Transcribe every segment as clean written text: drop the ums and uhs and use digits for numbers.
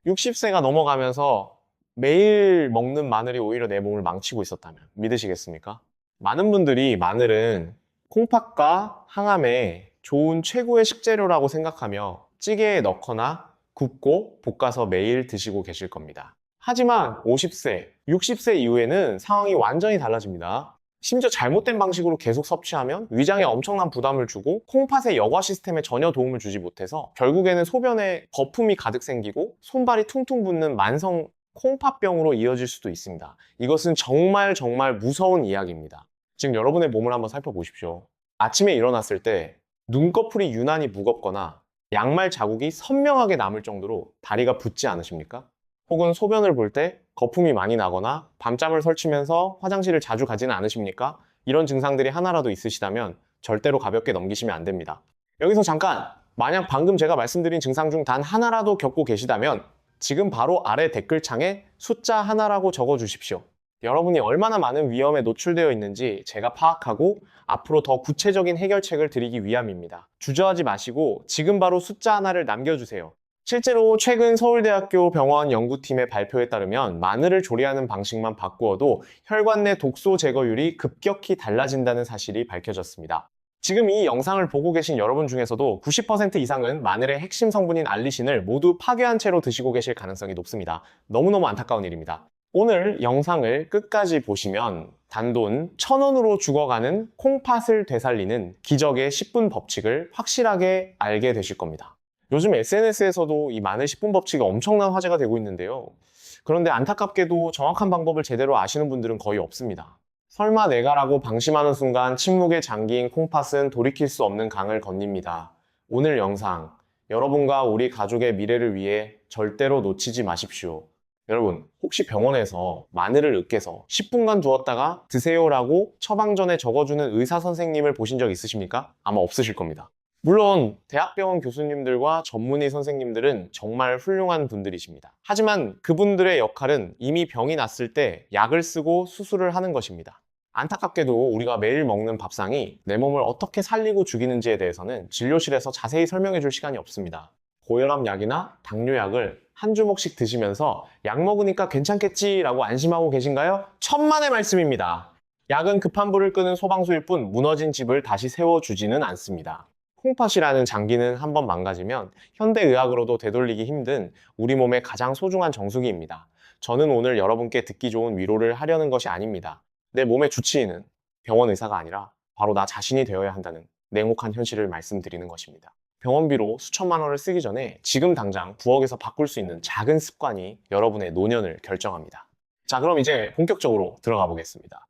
60세가 넘어가면서 매일 먹는 마늘이 오히려 내 몸을 망치고 있었다면 믿으시겠습니까? 많은 분들이 마늘은 콩팥과 항암에 좋은 최고의 식재료라고 생각하며 찌개에 넣거나 굽고 볶아서 매일 드시고 계실 겁니다. 하지만 50세, 60세 이후에는 상황이 완전히 달라집니다. 심지어 잘못된 방식으로 계속 섭취하면 위장에 엄청난 부담을 주고 콩팥의 여과 시스템에 전혀 도움을 주지 못해서 결국에는 소변에 거품이 가득 생기고 손발이 퉁퉁 붓는 만성 콩팥병으로 이어질 수도 있습니다. 이것은 정말 무서운 이야기입니다. 지금 여러분의 몸을 한번 살펴보십시오. 아침에 일어났을 때 눈꺼풀이 유난히 무겁거나 양말 자국이 선명하게 남을 정도로 다리가 붓지 않으십니까? 혹은 소변을 볼 때 거품이 많이 나거나 밤잠을 설치면서 화장실을 자주 가지는 않으십니까? 이런 증상들이 하나라도 있으시다면 절대로 가볍게 넘기시면 안 됩니다. 여기서 잠깐! 만약 방금 제가 말씀드린 증상 중 단 하나라도 겪고 계시다면 지금 바로 아래 댓글창에 숫자 하나라고 적어 주십시오. 여러분이 얼마나 많은 위험에 노출되어 있는지 제가 파악하고 앞으로 더 구체적인 해결책을 드리기 위함입니다. 주저하지 마시고 지금 바로 숫자 하나를 남겨주세요. 실제로 최근 서울대학교 병원 연구팀의 발표에 따르면 마늘을 조리하는 방식만 바꾸어도 혈관 내 독소 제거율이 급격히 달라진다는 사실이 밝혀졌습니다. 지금 이 영상을 보고 계신 여러분 중에서도 90% 이상은 마늘의 핵심 성분인 알리신을 모두 파괴한 채로 드시고 계실 가능성이 높습니다. 너무너무 안타까운 일입니다. 오늘 영상을 끝까지 보시면 단돈 1,000원으로 죽어가는 콩팥을 되살리는 기적의 10분 법칙을 확실하게 알게 되실 겁니다. 요즘 SNS에서도 이 마늘 10분 법칙이 엄청난 화제가 되고 있는데요. 그런데 안타깝게도 정확한 방법을 제대로 아시는 분들은 거의 없습니다. 설마 내가라고 방심하는 순간 침묵에 잠긴 콩팥은 돌이킬 수 없는 강을 건립니다. 오늘 영상, 여러분과 우리 가족의 미래를 위해 절대로 놓치지 마십시오. 여러분, 혹시 병원에서 마늘을 으깨서 10분간 두었다가 드세요라고 처방전에 적어주는 의사 선생님을 보신 적 있으십니까? 아마 없으실 겁니다. 물론 대학병원 교수님들과 전문의 선생님들은 정말 훌륭한 분들이십니다. 하지만 그분들의 역할은 이미 병이 났을 때 약을 쓰고 수술을 하는 것입니다. 안타깝게도 우리가 매일 먹는 밥상이 내 몸을 어떻게 살리고 죽이는지에 대해서는 진료실에서 자세히 설명해 줄 시간이 없습니다. 고혈압 약이나 당뇨약을 한 주먹씩 드시면서 약 먹으니까 괜찮겠지라고 안심하고 계신가요? 천만의 말씀입니다. 약은 급한 불을 끄는 소방수일 뿐 무너진 집을 다시 세워주지는 않습니다. 콩팥이라는 장기는 한번 망가지면 현대의학으로도 되돌리기 힘든 우리 몸의 가장 소중한 정수기입니다. 저는 오늘 여러분께 듣기 좋은 위로를 하려는 것이 아닙니다. 내 몸의 주치의는 병원 의사가 아니라 바로 나 자신이 되어야 한다는 냉혹한 현실을 말씀드리는 것입니다. 병원비로 수천만 원을 쓰기 전에 지금 당장 부엌에서 바꿀 수 있는 작은 습관이 여러분의 노년을 결정합니다. 자, 그럼 이제 본격적으로 들어가 보겠습니다.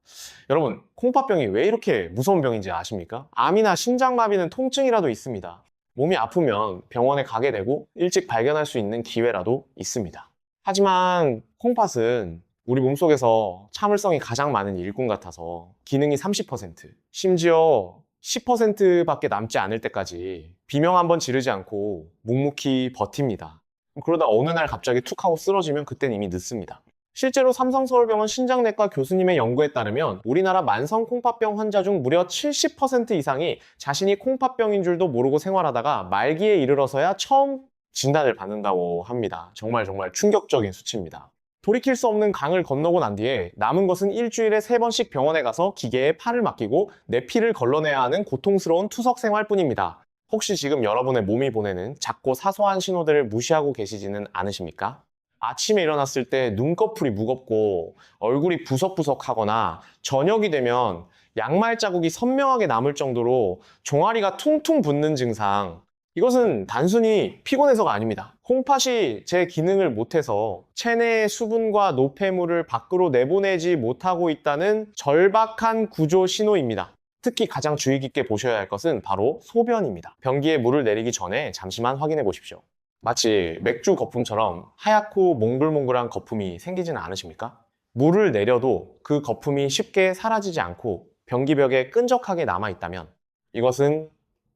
여러분, 콩팥병이 왜 이렇게 무서운 병인지 아십니까? 암이나 심장마비는 통증이라도 있습니다. 몸이 아프면 병원에 가게 되고 일찍 발견할 수 있는 기회라도 있습니다. 하지만 콩팥은 우리 몸속에서 참을성이 가장 많은 일꾼 같아서 기능이 30%, 심지어 10%밖에 남지 않을 때까지 비명 한번 지르지 않고 묵묵히 버팁니다. 그러다 어느 날 갑자기 툭 하고 쓰러지면 그땐 이미 늦습니다. 실제로 삼성서울병원 신장내과 교수님의 연구에 따르면 우리나라 만성 콩팥병 환자 중 무려 70% 이상이 자신이 콩팥병인 줄도 모르고 생활하다가 말기에 이르러서야 처음 진단을 받는다고 합니다. 정말 충격적인 수치입니다. 돌이킬 수 없는 강을 건너고 난 뒤에 남은 것은 일주일에 3번씩 병원에 가서 기계에 팔을 맡기고 내 피를 걸러내야 하는 고통스러운 투석 생활뿐입니다. 혹시 지금 여러분의 몸이 보내는 작고 사소한 신호들을 무시하고 계시지는 않으십니까? 아침에 일어났을 때 눈꺼풀이 무겁고 얼굴이 부석부석하거나 저녁이 되면 양말 자국이 선명하게 남을 정도로 종아리가 퉁퉁 붓는 증상, 이것은 단순히 피곤해서가 아닙니다. 콩팥이 제 기능을 못해서 체내의 수분과 노폐물을 밖으로 내보내지 못하고 있다는 절박한 구조 신호입니다. 특히 가장 주의 깊게 보셔야 할 것은 바로 소변입니다. 변기에 물을 내리기 전에 잠시만 확인해 보십시오. 마치 맥주 거품처럼 하얗고 몽글몽글한 거품이 생기지는 않으십니까? 물을 내려도 그 거품이 쉽게 사라지지 않고 변기벽에 끈적하게 남아있다면 이것은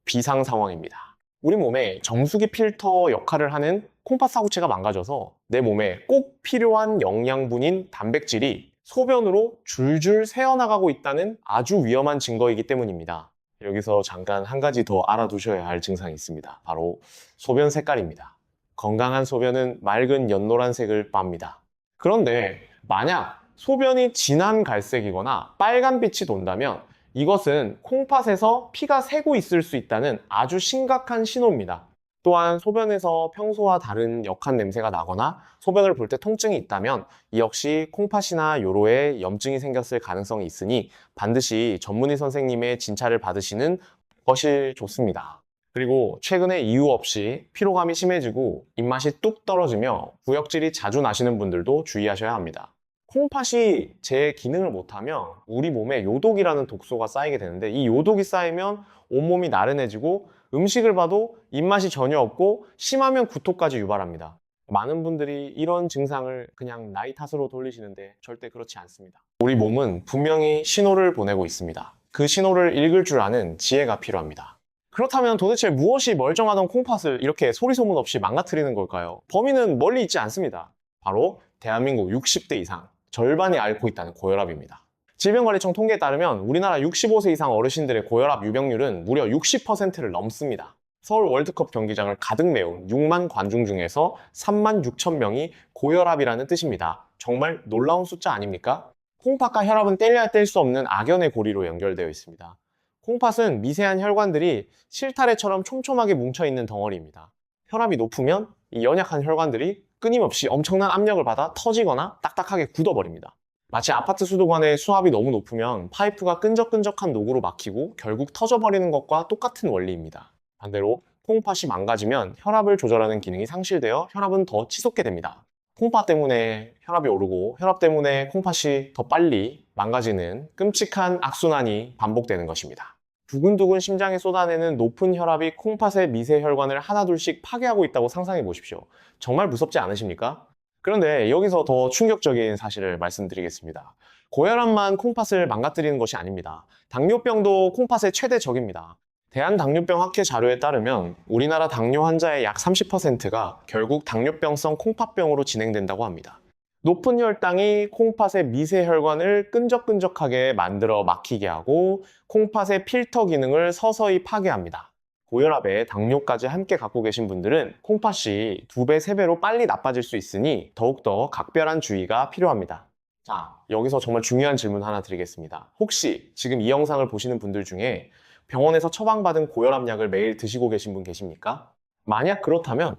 비상 상황입니다. 우리 몸에 정수기 필터 역할을 하는 콩팥 사구체가 망가져서 내 몸에 꼭 필요한 영양분인 단백질이 소변으로 줄줄 새어나가고 있다는 아주 위험한 증거이기 때문입니다. 여기서 잠깐 한 가지 더 알아두셔야 할 증상이 있습니다. 바로 소변 색깔입니다. 건강한 소변은 맑은 연노란색을 빱니다. 그런데 만약 소변이 진한 갈색이거나 빨간빛이 돈다면 이것은 콩팥에서 피가 새고 있을 수 있다는 아주 심각한 신호입니다. 또한 소변에서 평소와 다른 역한 냄새가 나거나 소변을 볼 때 통증이 있다면 이 역시 콩팥이나 요로에 염증이 생겼을 가능성이 있으니 반드시 전문의 선생님의 진찰을 받으시는 것이 좋습니다. 그리고 최근에 이유 없이 피로감이 심해지고 입맛이 뚝 떨어지며 구역질이 자주 나시는 분들도 주의하셔야 합니다. 콩팥이 제 기능을 못하면 우리 몸에 요독이라는 독소가 쌓이게 되는데 이 요독이 쌓이면 온몸이 나른해지고 음식을 봐도 입맛이 전혀 없고 심하면 구토까지 유발합니다. 많은 분들이 이런 증상을 그냥 나이 탓으로 돌리시는데 절대 그렇지 않습니다. 우리 몸은 분명히 신호를 보내고 있습니다. 그 신호를 읽을 줄 아는 지혜가 필요합니다. 그렇다면 도대체 무엇이 멀쩡하던 콩팥을 이렇게 소리소문 없이 망가뜨리는 걸까요? 범인은 멀리 있지 않습니다. 바로 대한민국 60대 이상 절반이 앓고 있다는 고혈압입니다. 질병관리청 통계에 따르면 우리나라 65세 이상 어르신들의 고혈압 유병률은 무려 60%를 넘습니다. 서울 월드컵 경기장을 가득 메운 6만 관중 중에서 3만 6천 명이 고혈압이라는 뜻입니다. 정말 놀라운 숫자 아닙니까? 콩팥과 혈압은 떼려야 뗄 수 없는 악연의 고리로 연결되어 있습니다. 콩팥은 미세한 혈관들이 실타래처럼 촘촘하게 뭉쳐있는 덩어리입니다. 혈압이 높으면 이 연약한 혈관들이 끊임없이 엄청난 압력을 받아 터지거나 딱딱하게 굳어버립니다. 마치 아파트 수도관의 수압이 너무 높으면 파이프가 끈적끈적한 녹으로 막히고 결국 터져버리는 것과 똑같은 원리입니다. 반대로 콩팥이 망가지면 혈압을 조절하는 기능이 상실되어 혈압은 더 치솟게 됩니다. 콩팥 때문에 혈압이 오르고 혈압 때문에 콩팥이 더 빨리 망가지는 끔찍한 악순환이 반복되는 것입니다. 두근두근 심장에 쏟아내는 높은 혈압이 콩팥의 미세 혈관을 하나둘씩 파괴하고 있다고 상상해 보십시오. 정말 무섭지 않으십니까? 그런데 여기서 더 충격적인 사실을 말씀드리겠습니다. 고혈압만 콩팥을 망가뜨리는 것이 아닙니다. 당뇨병도 콩팥의 최대 적입니다. 대한당뇨병 학회 자료에 따르면 우리나라 당뇨 환자의 약 30%가 결국 당뇨병성 콩팥병으로 진행된다고 합니다. 높은 혈당이 콩팥의 미세 혈관을 끈적끈적하게 만들어 막히게 하고 콩팥의 필터 기능을 서서히 파괴합니다. 고혈압에 당뇨까지 함께 갖고 계신 분들은 콩팥이 2배, 3배로 빨리 나빠질 수 있으니 더욱더 각별한 주의가 필요합니다. 자, 여기서 정말 중요한 질문 하나 드리겠습니다. 혹시 지금 이 영상을 보시는 분들 중에 병원에서 처방받은 고혈압 약을 매일 드시고 계신 분 계십니까? 만약 그렇다면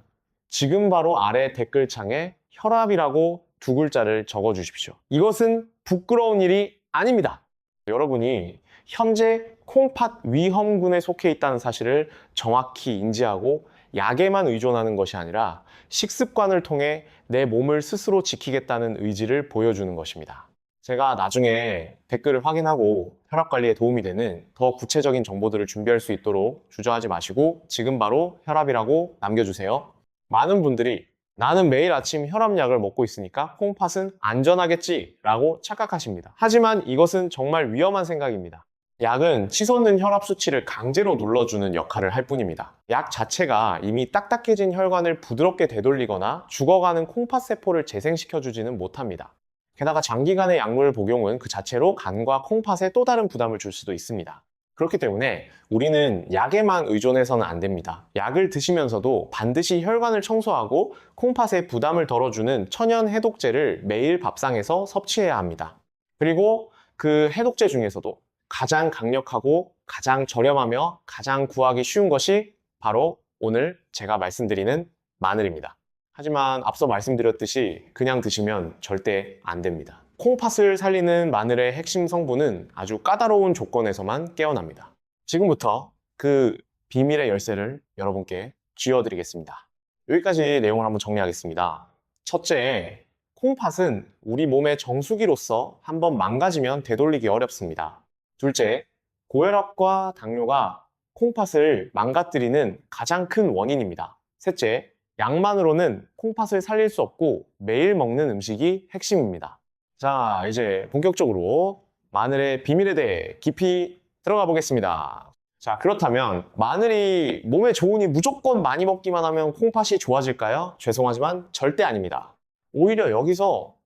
지금 바로 아래 댓글창에 혈압이라고 2글자를 적어 주십시오. 이것은 부끄러운 일이 아닙니다. 여러분이 현재 콩팥 위험군에 속해 있다는 사실을 정확히 인지하고 약에만 의존하는 것이 아니라 식습관을 통해 내 몸을 스스로 지키겠다는 의지를 보여주는 것입니다. 제가 나중에 댓글을 확인하고 혈압 관리에 도움이 되는 더 구체적인 정보들을 준비할 수 있도록 주저하지 마시고 지금 바로 혈압이라고 남겨주세요. 많은 분들이 나는 매일 아침 혈압약을 먹고 있으니까 콩팥은 안전하겠지 라고 착각하십니다. 하지만 이것은 정말 위험한 생각입니다. 약은 치솟는 혈압 수치를 강제로 눌러주는 역할을 할 뿐입니다. 약 자체가 이미 딱딱해진 혈관을 부드럽게 되돌리거나 죽어가는 콩팥세포를 재생시켜주지는 못합니다. 게다가 장기간의 약물 복용은 그 자체로 간과 콩팥에 또 다른 부담을 줄 수도 있습니다. 그렇기 때문에 우리는 약에만 의존해서는 안 됩니다. 약을 드시면서도 반드시 혈관을 청소하고 콩팥에 부담을 덜어주는 천연 해독제를 매일 밥상에서 섭취해야 합니다. 그리고 그 해독제 중에서도 가장 강력하고 가장 저렴하며 가장 구하기 쉬운 것이 바로 오늘 제가 말씀드리는 마늘입니다. 하지만 앞서 말씀드렸듯이 그냥 드시면 절대 안 됩니다. 콩팥을 살리는 마늘의 핵심 성분은 아주 까다로운 조건에서만 깨어납니다. 지금부터 그 비밀의 열쇠를 여러분께 쥐어드리겠습니다. 여기까지 내용을 한번 정리하겠습니다. 첫째, 콩팥은 우리 몸의 정수기로서 한번 망가지면 되돌리기 어렵습니다. 둘째, 고혈압과 당뇨가 콩팥을 망가뜨리는 가장 큰 원인입니다. 셋째, 약만으로는 콩팥을 살릴 수 없고 매일 먹는 음식이 핵심입니다. 자, 이제 본격적으로 마늘의 비밀에 대해 깊이 들어가 보겠습니다. 자, 그렇다면 마늘이 몸에 좋으니 무조건 많이 먹기만 하면 콩팥이 좋아질까요? 죄송하지만 절대 아닙니다. 오히려 여기서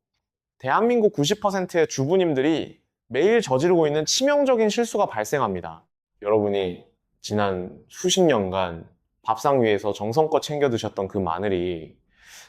대한민국 90%의 주부님들이 매일 저지르고 있는 치명적인 실수가 발생합니다. 여러분이 지난 수십 년간 밥상 위에서 정성껏 챙겨 드셨던 그 마늘이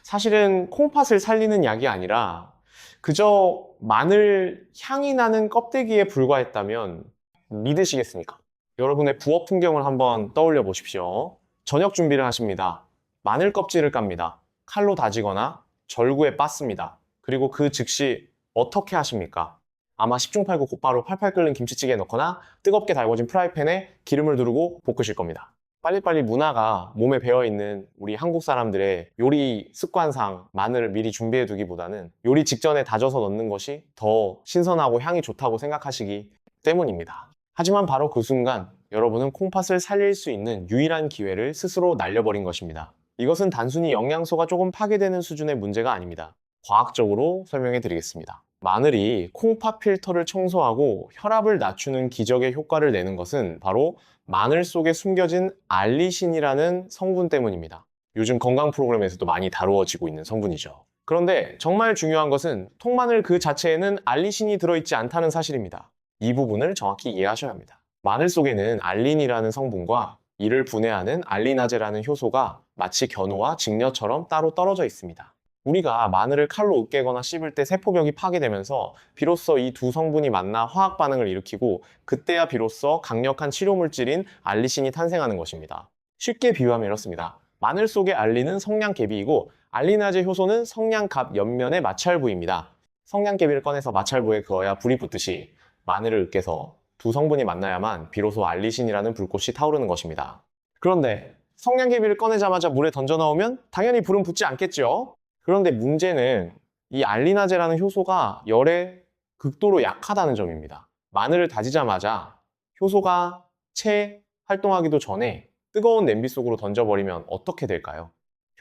사실은 콩팥을 살리는 약이 아니라 그저 마늘 향이 나는 껍데기에 불과했다면 믿으시겠습니까? 여러분의 부업 풍경을 한번 떠올려 보십시오. 저녁 준비를 하십니다. 마늘 껍질을 깝니다. 칼로 다지거나 절구에 빻습니다. 그리고 그 즉시 어떻게 하십니까? 아마 10중 8구 곧바로 팔팔 끓는 김치찌개에 넣거나 뜨겁게 달궈진 프라이팬에 기름을 두르고 볶으실 겁니다. 빨리빨리 문화가 몸에 배어있는 우리 한국 사람들의 요리 습관상 마늘을 미리 준비해 두기보다는 요리 직전에 다져서 넣는 것이 더 신선하고 향이 좋다고 생각하시기 때문입니다. 하지만 바로 그 순간 여러분은 콩팥을 살릴 수 있는 유일한 기회를 스스로 날려버린 것입니다. 이것은 단순히 영양소가 조금 파괴되는 수준의 문제가 아닙니다. 과학적으로 설명해 드리겠습니다. 마늘이 콩팥 필터를 청소하고 혈압을 낮추는 기적의 효과를 내는 것은 바로 마늘 속에 숨겨진 알리신이라는 성분 때문입니다. 요즘 건강 프로그램에서도 많이 다루어지고 있는 성분이죠. 그런데 정말 중요한 것은 통마늘 그 자체에는 알리신이 들어있지 않다는 사실입니다. 이 부분을 정확히 이해하셔야 합니다. 마늘 속에는 알린이라는 성분과 이를 분해하는 알리나제라는 효소가 마치 견우와 직녀처럼 따로 떨어져 있습니다. 우리가 마늘을 칼로 으깨거나 씹을 때 세포벽이 파괴되면서 비로소 이 두 성분이 만나 화학 반응을 일으키고 그때야 비로소 강력한 치료물질인 알리신이 탄생하는 것입니다. 쉽게 비유하면 이렇습니다. 마늘 속의 알린은 성냥개비이고 알리나제 효소는 성냥갑 옆면의 마찰부입니다. 성냥개비를 꺼내서 마찰부에 그어야 불이 붙듯이 마늘을 으깨서 두 성분이 만나야만 비로소 알리신이라는 불꽃이 타오르는 것입니다. 그런데 성냥개비를 꺼내자마자 물에 던져 넣으면 당연히 불은 붙지 않겠죠? 그런데 문제는 이 알리나제라는 효소가 열에 극도로 약하다는 점입니다. 마늘을 다지자마자 효소가 채 활동하기도 전에 뜨거운 냄비 속으로 던져버리면 어떻게 될까요?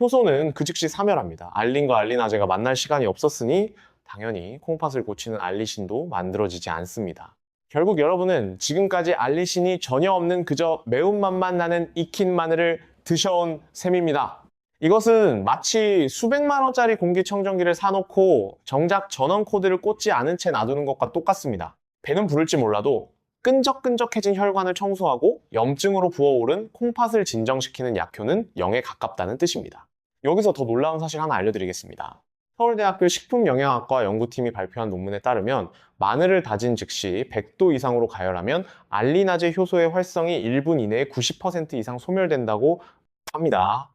효소는 그 즉시 사멸합니다. 알린과 알리나제가 만날 시간이 없었으니 당연히 콩팥을 고치는 알리신도 만들어지지 않습니다. 결국 여러분은 지금까지 알리신이 전혀 없는 그저 매운맛만 나는 익힌 마늘을 드셔온 셈입니다. 이것은 마치 수백만 원짜리 공기청정기를 사놓고 정작 전원 코드를 꽂지 않은 채 놔두는 것과 똑같습니다. 배는 부를지 몰라도 끈적끈적해진 혈관을 청소하고 염증으로 부어오른 콩팥을 진정시키는 약효는 0에 가깝다는 뜻입니다. 여기서 더 놀라운 사실 하나 알려드리겠습니다. 서울대학교 식품영양학과 연구팀이 발표한 논문에 따르면 마늘을 다진 즉시 100도 이상으로 가열하면 알리나제 효소의 활성이 1분 이내에 90% 이상 소멸된다고 합니다.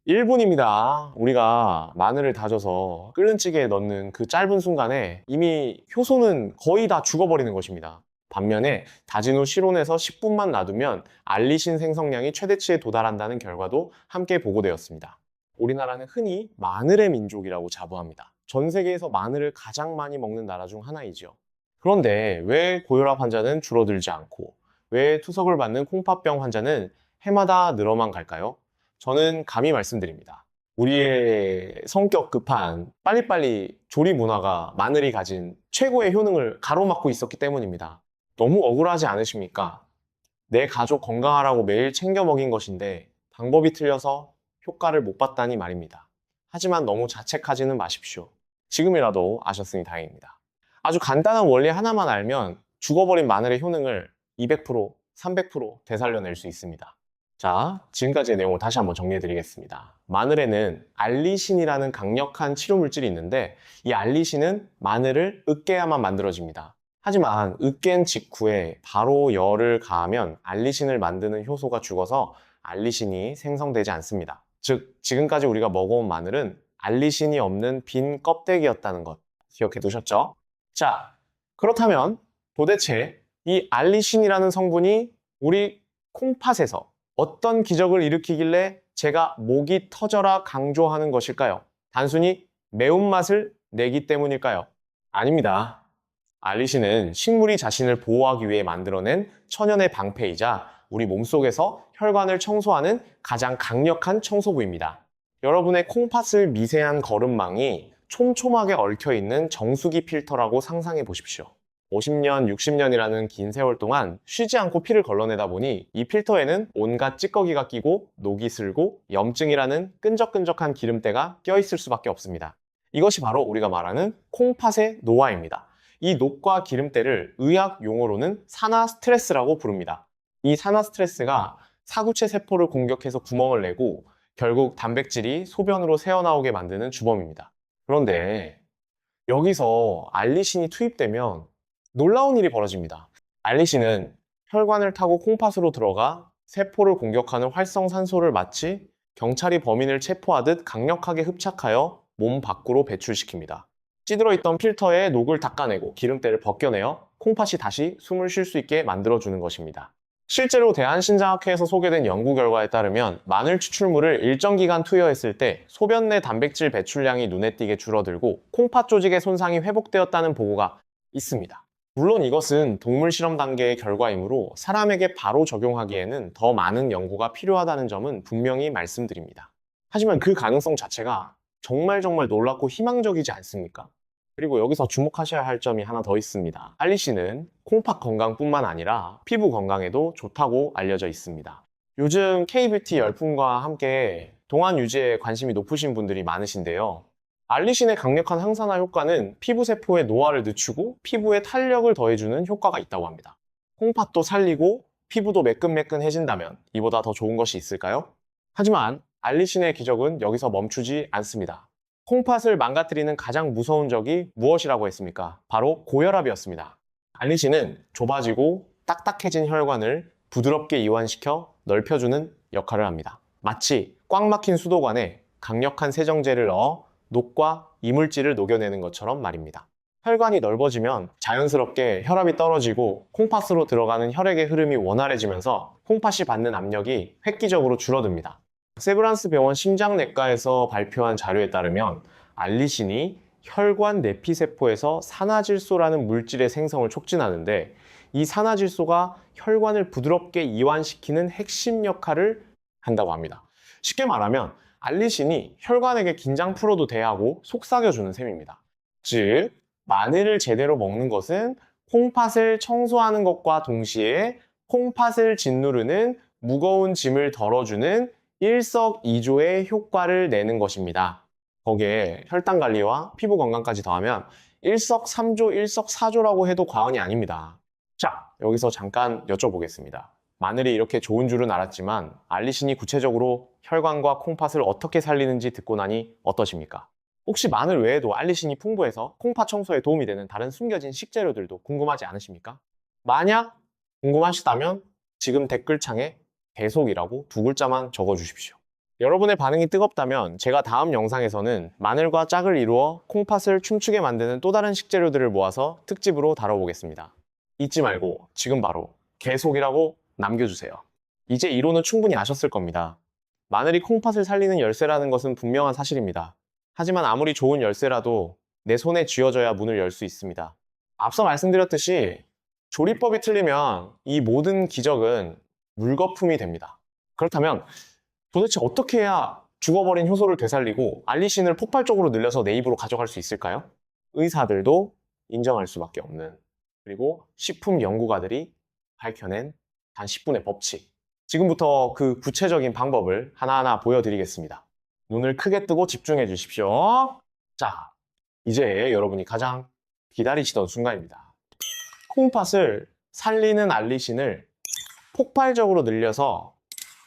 1분입니다. 우리가 마늘을 다져서 끓는 찌개에 넣는 그 짧은 순간에 이미 효소는 거의 다 죽어버리는 것입니다. 반면에 다진 후 실온에서 10분만 놔두면 알리신 생성량이 최대치에 도달한다는 결과도 함께 보고되었습니다. 우리나라는 흔히 마늘의 민족이라고 자부합니다. 전 세계에서 마늘을 가장 많이 먹는 나라 중 하나이죠. 그런데 왜 고혈압 환자는 줄어들지 않고 왜 투석을 받는 콩팥병 환자는 해마다 늘어만 갈까요? 저는 감히 말씀드립니다. 우리의 성격 급한 빨리빨리 조리 문화가 마늘이 가진 최고의 효능을 가로막고 있었기 때문입니다. 너무 억울하지 않으십니까? 내 가족 건강하라고 매일 챙겨 먹인 것인데 방법이 틀려서 효과를 못 봤다니 말입니다. 하지만 너무 자책하지는 마십시오. 지금이라도 아셨으니 다행입니다. 아주 간단한 원리 하나만 알면 죽어버린 마늘의 효능을 200%, 300% 되살려낼 수 있습니다. 자, 지금까지의 내용을 다시 한번 정리해드리겠습니다. 마늘에는 알리신이라는 강력한 치료물질이 있는데 이 알리신은 마늘을 으깨야만 만들어집니다. 하지만 으깬 직후에 바로 열을 가하면 알리신을 만드는 효소가 죽어서 알리신이 생성되지 않습니다. 즉, 지금까지 우리가 먹어온 마늘은 알리신이 없는 빈 껍데기였다는 것 기억해 두셨죠? 자, 그렇다면 도대체 이 알리신이라는 성분이 우리 콩팥에서 어떤 기적을 일으키길래 제가 목이 터져라 강조하는 것일까요? 단순히 매운맛을 내기 때문일까요? 아닙니다. 알리신은 식물이 자신을 보호하기 위해 만들어낸 천연의 방패이자 우리 몸속에서 혈관을 청소하는 가장 강력한 청소부입니다. 여러분의 콩팥을 미세한 거름망이 촘촘하게 얽혀있는 정수기 필터라고 상상해 보십시오. 50년, 60년이라는 긴 세월 동안 쉬지 않고 피를 걸러내다 보니 이 필터에는 온갖 찌꺼기가 끼고 녹이 슬고 염증이라는 끈적끈적한 기름때가 껴있을 수밖에 없습니다. 이것이 바로 우리가 말하는 콩팥의 노화입니다. 이 녹과 기름때를 의학 용어로는 산화 스트레스라고 부릅니다. 이 산화 스트레스가 사구체 세포를 공격해서 구멍을 내고 결국 단백질이 소변으로 새어나오게 만드는 주범입니다. 그런데 여기서 알리신이 투입되면 놀라운 일이 벌어집니다. 알리신은 혈관을 타고 콩팥으로 들어가 세포를 공격하는 활성산소를 마치 경찰이 범인을 체포하듯 강력하게 흡착하여 몸 밖으로 배출시킵니다. 찌들어 있던 필터에 녹을 닦아내고 기름때를 벗겨내어 콩팥이 다시 숨을 쉴 수 있게 만들어주는 것입니다. 실제로 대한신장학회에서 소개된 연구 결과에 따르면 마늘 추출물을 일정 기간 투여했을 때 소변 내 단백질 배출량이 눈에 띄게 줄어들고 콩팥 조직의 손상이 회복되었다는 보고가 있습니다. 물론 이것은 동물 실험 단계의 결과이므로 사람에게 바로 적용하기에는 더 많은 연구가 필요하다는 점은 분명히 말씀드립니다. 하지만 그 가능성 자체가 정말 놀랍고 희망적이지 않습니까? 그리고 여기서 주목하셔야 할 점이 하나 더 있습니다. 알리신은 콩팥 건강뿐만 아니라 피부 건강에도 좋다고 알려져 있습니다. 요즘 K뷰티 열풍과 함께 동안 유지에 관심이 높으신 분들이 많으신데요. 알리신의 강력한 항산화 효과는 피부세포의 노화를 늦추고 피부에 탄력을 더해주는 효과가 있다고 합니다. 콩팥도 살리고 피부도 매끈매끈해진다면 이보다 더 좋은 것이 있을까요? 하지만 알리신의 기적은 여기서 멈추지 않습니다. 콩팥을 망가뜨리는 가장 무서운 적이 무엇이라고 했습니까? 바로 고혈압이었습니다. 알리신은 좁아지고 딱딱해진 혈관을 부드럽게 이완시켜 넓혀주는 역할을 합니다. 마치 꽉 막힌 수도관에 강력한 세정제를 넣어 녹과 이물질을 녹여내는 것처럼 말입니다. 혈관이 넓어지면 자연스럽게 혈압이 떨어지고 콩팥으로 들어가는 혈액의 흐름이 원활해지면서 콩팥이 받는 압력이 획기적으로 줄어듭니다. 세브란스 병원 심장내과에서 발표한 자료에 따르면 알리신이 혈관 내피세포에서 산화질소라는 물질의 생성을 촉진하는데 이 산화질소가 혈관을 부드럽게 이완시키는 핵심 역할을 한다고 합니다. 쉽게 말하면 알리신이 혈관에게 긴장 풀어도 대하고 속삭여주는 셈입니다. 즉, 마늘을 제대로 먹는 것은 콩팥을 청소하는 것과 동시에 콩팥을 짓누르는 무거운 짐을 덜어주는 일석이조의 효과를 내는 것입니다. 거기에 혈당 관리와 피부 건강까지 더하면 일석삼조, 일석사조라고 해도 과언이 아닙니다. 자, 여기서 잠깐 여쭤보겠습니다. 마늘이 이렇게 좋은 줄은 알았지만 알리신이 구체적으로 혈관과 콩팥을 어떻게 살리는지 듣고 나니 어떠십니까? 혹시 마늘 외에도 알리신이 풍부해서 콩팥 청소에 도움이 되는 다른 숨겨진 식재료들도 궁금하지 않으십니까? 만약 궁금하시다면 지금 댓글창에 계속이라고 두 글자만 적어주십시오. 여러분의 반응이 뜨겁다면 제가 다음 영상에서는 마늘과 짝을 이루어 콩팥을 춤추게 만드는 또 다른 식재료들을 모아서 특집으로 다뤄보겠습니다. 잊지 말고 지금 바로 계속이라고 남겨주세요. 이제 이론은 충분히 아셨을 겁니다. 마늘이 콩팥을 살리는 열쇠라는 것은 분명한 사실입니다. 하지만 아무리 좋은 열쇠라도 내 손에 쥐어져야 문을 열 수 있습니다. 앞서 말씀드렸듯이 조리법이 틀리면 이 모든 기적은 물거품이 됩니다. 그렇다면 도대체 어떻게 해야 죽어버린 효소를 되살리고 알리신을 폭발적으로 늘려서 내 입으로 가져갈 수 있을까요? 의사들도 인정할 수밖에 없는, 그리고 식품 연구가들이 밝혀낸 단 10분의 법칙. 지금부터 그 구체적인 방법을 하나하나 보여드리겠습니다. 눈을 크게 뜨고 집중해 주십시오. 자, 이제 여러분이 가장 기다리시던 순간입니다. 콩팥을 살리는 알리신을 폭발적으로 늘려서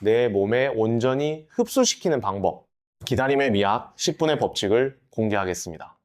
내 몸에 온전히 흡수시키는 방법, 기다림의 미학 10분의 법칙을 공개하겠습니다.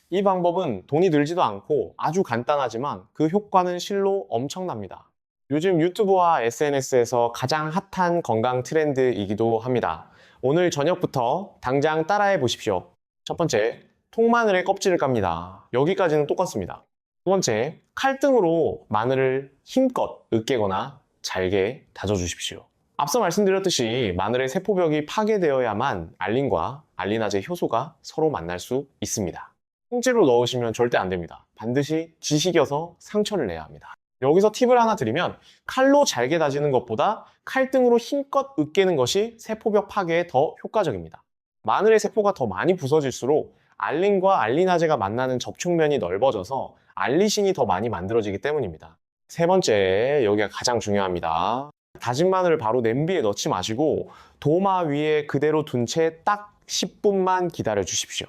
이 방법은 돈이 들지도 않고 아주 간단하지만 그 효과는 실로 엄청납니다. 요즘 유튜브와 SNS에서 가장 핫한 건강 트렌드이기도 합니다. 오늘 저녁부터 당장 따라해 보십시오. 첫 번째, 통마늘의 껍질을 깝니다. 여기까지는 똑같습니다. 두 번째, 칼등으로 마늘을 힘껏 으깨거나 잘게 다져주십시오. 앞서 말씀드렸듯이 마늘의 세포벽이 파괴되어야만 알린과 알리나제 효소가 서로 만날 수 있습니다. 통째로 넣으시면 절대 안 됩니다. 반드시 지식여서 상처를 내야 합니다. 여기서 팁을 하나 드리면 칼로 잘게 다지는 것보다 칼등으로 힘껏 으깨는 것이 세포벽 파괴에 더 효과적입니다. 마늘의 세포가 더 많이 부서질수록 알린과 알리나제가 만나는 접촉면이 넓어져서 알리신이 더 많이 만들어지기 때문입니다. 세 번째, 여기가 가장 중요합니다. 다진 마늘을 바로 냄비에 넣지 마시고 도마 위에 그대로 둔 채 딱 10분만 기다려 주십시오.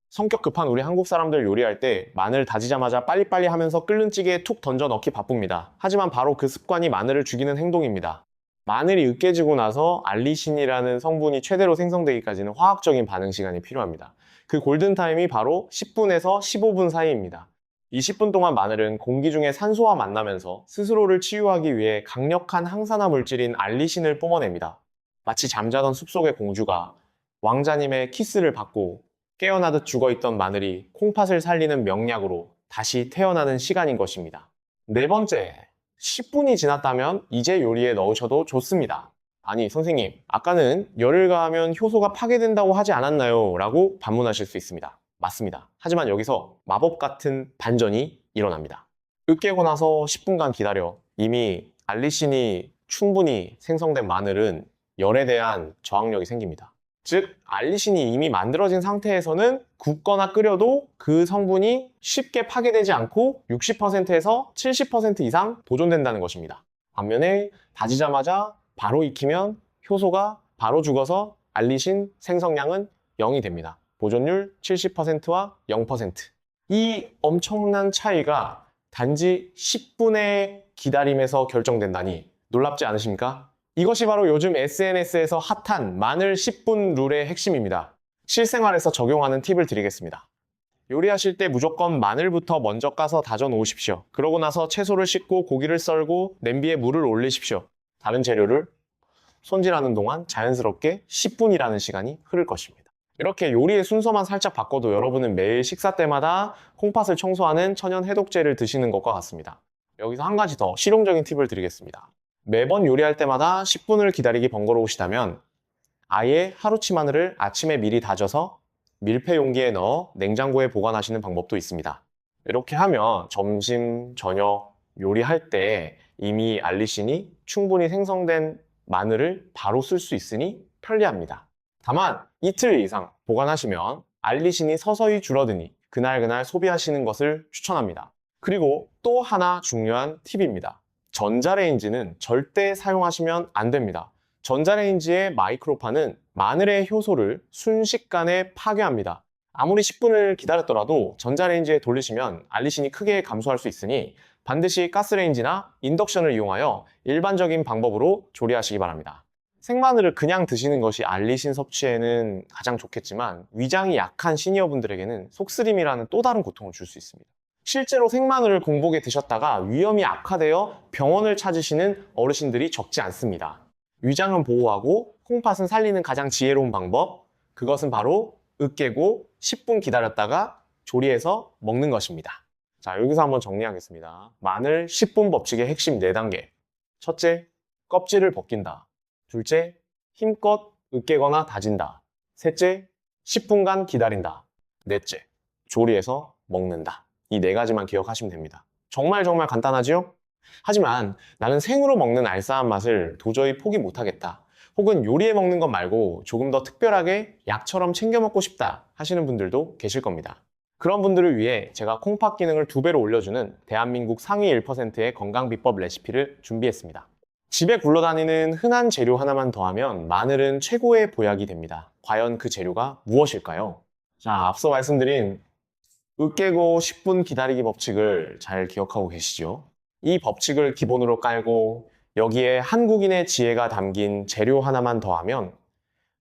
성격 급한 우리 한국 사람들 요리할 때 마늘 다지자마자 빨리빨리 하면서 끓는 찌개에 툭 던져 넣기 바쁩니다. 하지만 바로 그 습관이 마늘을 죽이는 행동입니다. 마늘이 으깨지고 나서 알리신이라는 성분이 최대로 생성되기까지는 화학적인 반응 시간이 필요합니다. 그 골든타임이 바로 10분에서 15분 사이입니다. 이 10분 동안 마늘은 공기 중에 산소와 만나면서 스스로를 치유하기 위해 강력한 항산화 물질인 알리신을 뿜어냅니다. 마치 잠자던 숲속의 공주가 왕자님의 키스를 받고 깨어나듯 죽어있던 마늘이 콩팥을 살리는 명약으로 다시 태어나는 시간인 것입니다. 네 번째, 10분이 지났다면 이제 요리에 넣으셔도 좋습니다. 아니 선생님, 아까는 열을 가하면 효소가 파괴된다고 하지 않았나요? 라고 반문하실 수 있습니다. 맞습니다. 하지만 여기서 마법 같은 반전이 일어납니다. 으깨고 나서 10분간 기다려 이미 알리신이 충분히 생성된 마늘은 열에 대한 저항력이 생깁니다. 즉, 알리신이 이미 만들어진 상태에서는 굽거나 끓여도 그 성분이 쉽게 파괴되지 않고 60%에서 70% 이상 보존된다는 것입니다. 반면에 다지자마자 바로 익히면 효소가 바로 죽어서 알리신 생성량은 0이 됩니다. 보존율 70%와 0%. 이 엄청난 차이가 단지 10분의 기다림에서 결정된다니 놀랍지 않으십니까? 이것이 바로 요즘 SNS에서 핫한 마늘 10분 룰의 핵심입니다. 실생활에서 적용하는 팁을 드리겠습니다. 요리하실 때 무조건 마늘부터 먼저 까서 다져 놓으십시오. 그러고 나서 채소를 씻고 고기를 썰고 냄비에 물을 올리십시오. 다른 재료를 손질하는 동안 자연스럽게 10분이라는 시간이 흐를 것입니다. 이렇게 요리의 순서만 살짝 바꿔도 여러분은 매일 식사 때마다 콩팥을 청소하는 천연 해독제를 드시는 것과 같습니다. 여기서 한 가지 더 실용적인 팁을 드리겠습니다. 매번 요리할 때마다 10분을 기다리기 번거로우시다면 아예 하루치 마늘을 아침에 미리 다져서 밀폐 용기에 넣어 냉장고에 보관하시는 방법도 있습니다. 이렇게 하면 점심, 저녁 요리할 때 이미 알리신이 충분히 생성된 마늘을 바로 쓸 수 있으니 편리합니다. 다만 이틀 이상 보관하시면 알리신이 서서히 줄어드니 그날그날 소비하시는 것을 추천합니다. 그리고 또 하나 중요한 팁입니다. 전자레인지는 절대 사용하시면 안 됩니다. 전자레인지의 마이크로파는 마늘의 효소를 순식간에 파괴합니다. 아무리 10분을 기다렸더라도 전자레인지에 돌리시면 알리신이 크게 감소할 수 있으니 반드시 가스레인지나 인덕션을 이용하여 일반적인 방법으로 조리하시기 바랍니다. 생마늘을 그냥 드시는 것이 알리신 섭취에는 가장 좋겠지만 위장이 약한 시니어분들에게는 속쓰림이라는 또 다른 고통을 줄 수 있습니다. 실제로 생마늘을 공복에 드셨다가 위험이 악화되어 병원을 찾으시는 어르신들이 적지 않습니다. 위장은 보호하고 콩팥은 살리는 가장 지혜로운 방법, 그것은 바로 으깨고 10분 기다렸다가 조리해서 먹는 것입니다. 자, 여기서 한번 정리하겠습니다. 마늘 10분 법칙의 핵심 4단계. 첫째, 껍질을 벗긴다. 둘째, 힘껏 으깨거나 다진다. 셋째, 10분간 기다린다. 넷째, 조리해서 먹는다. 이 4가지만 기억하시면 됩니다. 정말 간단하지요? 하지만 나는 생으로 먹는 알싸한 맛을 도저히 포기 못하겠다. 혹은 요리해 먹는 것 말고 조금 더 특별하게 약처럼 챙겨 먹고 싶다 하시는 분들도 계실 겁니다. 그런 분들을 위해 제가 콩팥 기능을 2배로 올려주는 대한민국 상위 1%의 건강 비법 레시피를 준비했습니다. 집에 굴러다니는 흔한 재료 하나만 더하면 마늘은 최고의 보약이 됩니다. 과연 그 재료가 무엇일까요? 자, 앞서 말씀드린 으깨고 10분 기다리기 법칙을 잘 기억하고 계시죠? 이 법칙을 기본으로 깔고 여기에 한국인의 지혜가 담긴 재료 하나만 더하면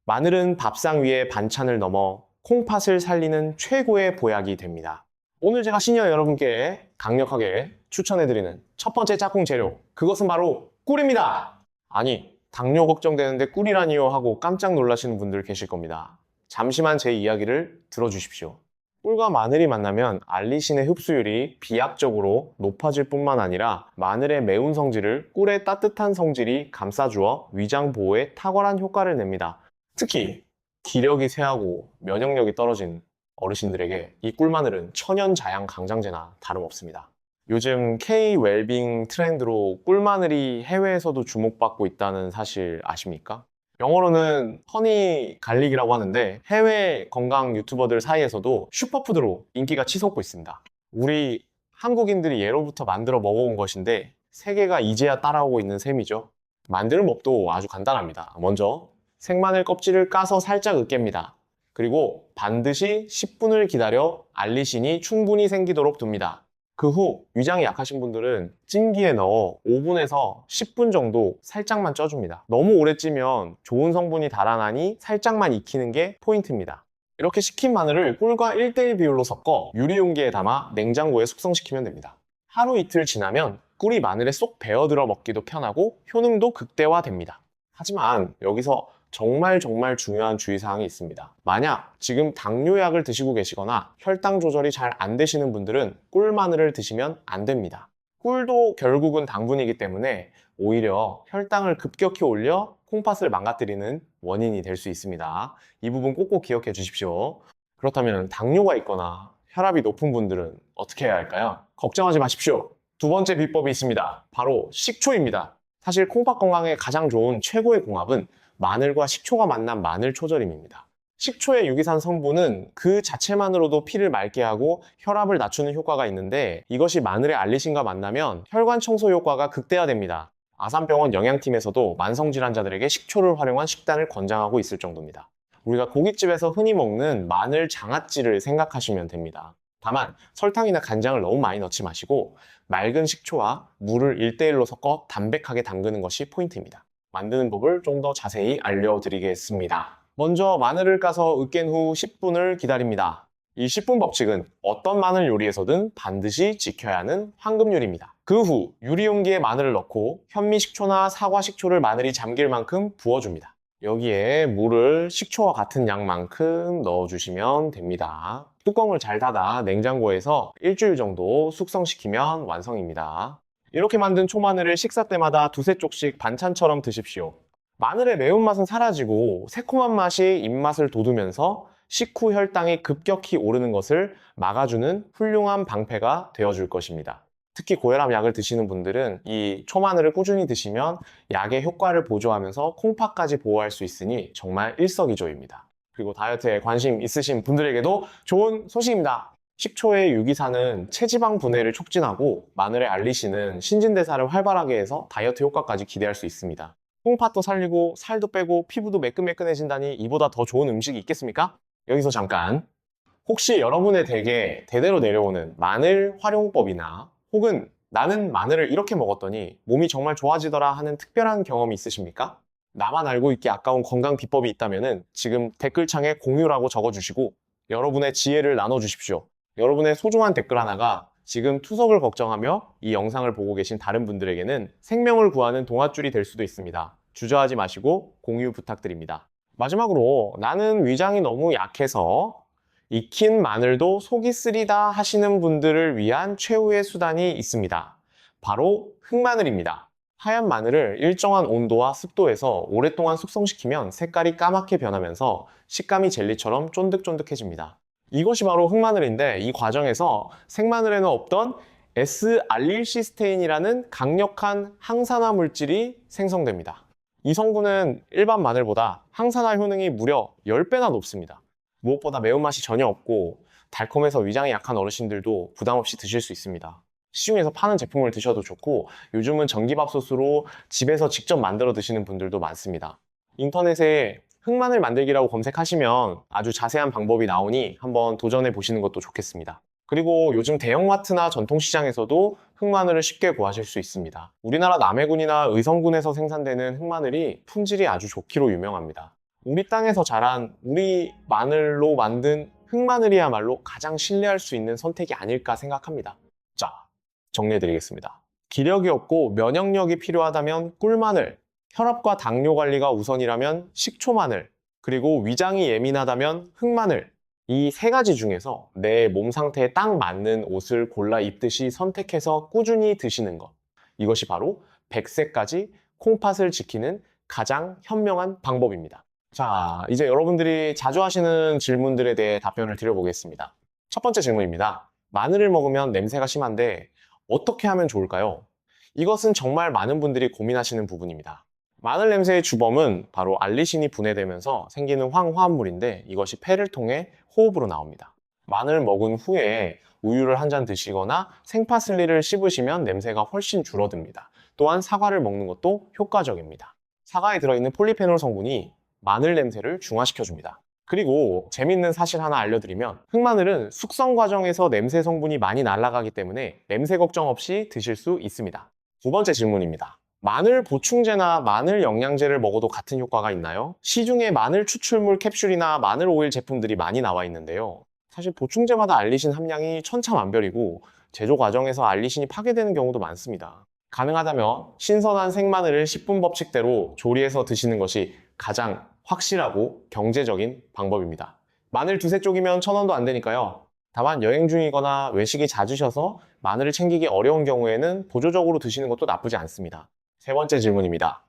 마늘은 밥상 위에 반찬을 넘어 콩팥을 살리는 최고의 보약이 됩니다. 오늘 제가 시니어 여러분께 강력하게 추천해드리는 첫 번째 짝꿍 재료, 그것은 바로 꿀입니다. 아니, 당뇨 걱정되는데 꿀이라니요 하고 깜짝 놀라시는 분들 계실 겁니다. 잠시만 제 이야기를 들어주십시오. 꿀과 마늘이 만나면 알리신의 흡수율이 비약적으로 높아질 뿐만 아니라 마늘의 매운 성질을 꿀의 따뜻한 성질이 감싸주어 위장 보호에 탁월한 효과를 냅니다. 특히 기력이 쇠하고 면역력이 떨어진 어르신들에게 이 꿀마늘은 천연 자양 강장제나 다름없습니다. 요즘 K-웰빙 트렌드로 꿀마늘이 해외에서도 주목받고 있다는 사실 아십니까? 영어로는 허니 갈릭이라고 하는데 해외 건강 유튜버들 사이에서도 슈퍼푸드로 인기가 치솟고 있습니다. 우리 한국인들이 예로부터 만들어 먹어온 것인데 세계가 이제야 따라오고 있는 셈이죠. 만드는 법도 아주 간단합니다. 먼저 생마늘 껍질을 까서 살짝 으깹니다. 그리고 반드시 10분을 기다려 알리신이 충분히 생기도록 둡니다. 그 후 위장이 약하신 분들은 찜기에 넣어 5분에서 10분 정도 살짝만 쪄줍니다. 너무 오래 찌면 좋은 성분이 달아나니 살짝만 익히는 게 포인트입니다. 이렇게 식힌 마늘을 꿀과 1:1 비율로 섞어 유리용기에 담아 냉장고에 숙성시키면 됩니다. 하루 이틀 지나면 꿀이 마늘에 쏙 배어들어 먹기도 편하고 효능도 극대화됩니다. 하지만 여기서 정말 중요한 주의사항이 있습니다. 만약 지금 당뇨약을 드시고 계시거나 혈당 조절이 잘 안 되시는 분들은 꿀마늘을 드시면 안 됩니다. 꿀도 결국은 당분이기 때문에 오히려 혈당을 급격히 올려 콩팥을 망가뜨리는 원인이 될 수 있습니다. 이 부분 꼭꼭 기억해 주십시오. 그렇다면 당뇨가 있거나 혈압이 높은 분들은 어떻게 해야 할까요? 걱정하지 마십시오. 두 번째 비법이 있습니다. 바로 식초입니다. 사실 콩팥 건강에 가장 좋은 최고의 궁합은 마늘과 식초가 만난 마늘 초절임입니다. 식초의 유기산 성분은 그 자체만으로도 피를 맑게 하고 혈압을 낮추는 효과가 있는데 이것이 마늘의 알리신과 만나면 혈관 청소 효과가 극대화됩니다. 아산병원 영양팀에서도 만성질환자들에게 식초를 활용한 식단을 권장하고 있을 정도입니다. 우리가 고깃집에서 흔히 먹는 마늘 장아찌를 생각하시면 됩니다. 다만 설탕이나 간장을 너무 많이 넣지 마시고 맑은 식초와 물을 1:1로 섞어 담백하게 담그는 것이 포인트입니다. 만드는 법을 좀 더 자세히 알려드리겠습니다. 먼저 마늘을 까서 으깬 후 10분을 기다립니다. 이 10분 법칙은 어떤 마늘 요리에서든 반드시 지켜야 하는 황금률입니다. 그 후 유리용기에 마늘을 넣고 현미식초나 사과식초를 마늘이 잠길 만큼 부어줍니다. 여기에 물을 식초와 같은 양만큼 넣어주시면 됩니다. 뚜껑을 잘 닫아 냉장고에서 일주일 정도 숙성시키면 완성입니다. 이렇게 만든 초마늘을 식사 때마다 두세 쪽씩 반찬처럼 드십시오. 마늘의 매운맛은 사라지고 새콤한 맛이 입맛을 돋우면서 식후 혈당이 급격히 오르는 것을 막아주는 훌륭한 방패가 되어줄 것입니다. 특히 고혈압 약을 드시는 분들은 이 초마늘을 꾸준히 드시면 약의 효과를 보조하면서 콩팥까지 보호할 수 있으니 정말 일석이조입니다. 그리고 다이어트에 관심 있으신 분들에게도 좋은 소식입니다. 식초의 유기산은 체지방 분해를 촉진하고 마늘의 알리신은 신진대사를 활발하게 해서 다이어트 효과까지 기대할 수 있습니다. 콩팥도 살리고 살도 빼고 피부도 매끈매끈해진다니 이보다 더 좋은 음식이 있겠습니까? 여기서 잠깐, 혹시 여러분의 댁에 대대로 내려오는 마늘 활용법이나 혹은 나는 마늘을 이렇게 먹었더니 몸이 정말 좋아지더라 하는 특별한 경험이 있으십니까? 나만 알고 있기 아까운 건강 비법이 있다면 지금 댓글창에 공유라고 적어주시고 여러분의 지혜를 나눠주십시오. 여러분의 소중한 댓글 하나가 지금 투석을 걱정하며 이 영상을 보고 계신 다른 분들에게는 생명을 구하는 동아줄이 될 수도 있습니다. 주저하지 마시고 공유 부탁드립니다. 마지막으로 나는 위장이 너무 약해서 익힌 마늘도 속이 쓰리다 하시는 분들을 위한 최후의 수단이 있습니다. 바로 흑마늘입니다. 하얀 마늘을 일정한 온도와 습도에서 오랫동안 숙성시키면 색깔이 까맣게 변하면서 식감이 젤리처럼 쫀득쫀득해집니다. 이것이 바로 흑마늘인데 이 과정에서 생마늘에는 없던 S알릴시스테인이라는 강력한 항산화 물질이 생성됩니다. 이 성분은 일반 마늘보다 항산화 효능이 무려 10배나 높습니다. 무엇보다 매운맛이 전혀 없고 달콤해서 위장이 약한 어르신들도 부담 없이 드실 수 있습니다. 시중에서 파는 제품을 드셔도 좋고 요즘은 전기밥솥으로 집에서 직접 만들어 드시는 분들도 많습니다. 인터넷에 흑마늘 만들기라고 검색하시면 아주 자세한 방법이 나오니 한번 도전해 보시는 것도 좋겠습니다. 그리고 요즘 대형마트나 전통시장에서도 흑마늘을 쉽게 구하실 수 있습니다. 우리나라 남해군이나 의성군에서 생산되는 흑마늘이 품질이 아주 좋기로 유명합니다. 우리 땅에서 자란 우리 마늘로 만든 흑마늘이야말로 가장 신뢰할 수 있는 선택이 아닐까 생각합니다. 자, 정리해드리겠습니다. 기력이 없고 면역력이 필요하다면 꿀마늘, 혈압과 당뇨 관리가 우선이라면 식초마늘, 그리고 위장이 예민하다면 흑마늘, 이 세 가지 중에서 내 몸 상태에 딱 맞는 옷을 골라 입듯이 선택해서 꾸준히 드시는 것, 이것이 바로 100세까지 콩팥을 지키는 가장 현명한 방법입니다. 자, 이제 여러분들이 자주 하시는 질문들에 대해 답변을 드려보겠습니다. 첫 번째 질문입니다. 마늘을 먹으면 냄새가 심한데 어떻게 하면 좋을까요? 이것은 정말 많은 분들이 고민하시는 부분입니다. 마늘 냄새의 주범은 바로 알리신이 분해되면서 생기는 황화합물인데 이것이 폐를 통해 호흡으로 나옵니다. 마늘 먹은 후에 우유를 한 잔 드시거나 생파슬리를 씹으시면 냄새가 훨씬 줄어듭니다. 또한 사과를 먹는 것도 효과적입니다. 사과에 들어있는 폴리페놀 성분이 마늘 냄새를 중화시켜줍니다. 그리고 재밌는 사실 하나 알려드리면 흑마늘은 숙성 과정에서 냄새 성분이 많이 날아가기 때문에 냄새 걱정 없이 드실 수 있습니다. 두 번째 질문입니다. 마늘 보충제나 마늘 영양제를 먹어도 같은 효과가 있나요? 시중에 마늘 추출물 캡슐이나 마늘 오일 제품들이 많이 나와 있는데요. 사실 보충제마다 알리신 함량이 천차만별이고 제조 과정에서 알리신이 파괴되는 경우도 많습니다. 가능하다면 신선한 생마늘을 10분 법칙대로 조리해서 드시는 것이 가장 확실하고 경제적인 방법입니다. 마늘 두세 쪽이면 1,000원도 안 되니까요. 다만 여행 중이거나 외식이 잦으셔서 마늘을 챙기기 어려운 경우에는 보조적으로 드시는 것도 나쁘지 않습니다. 세 번째 질문입니다.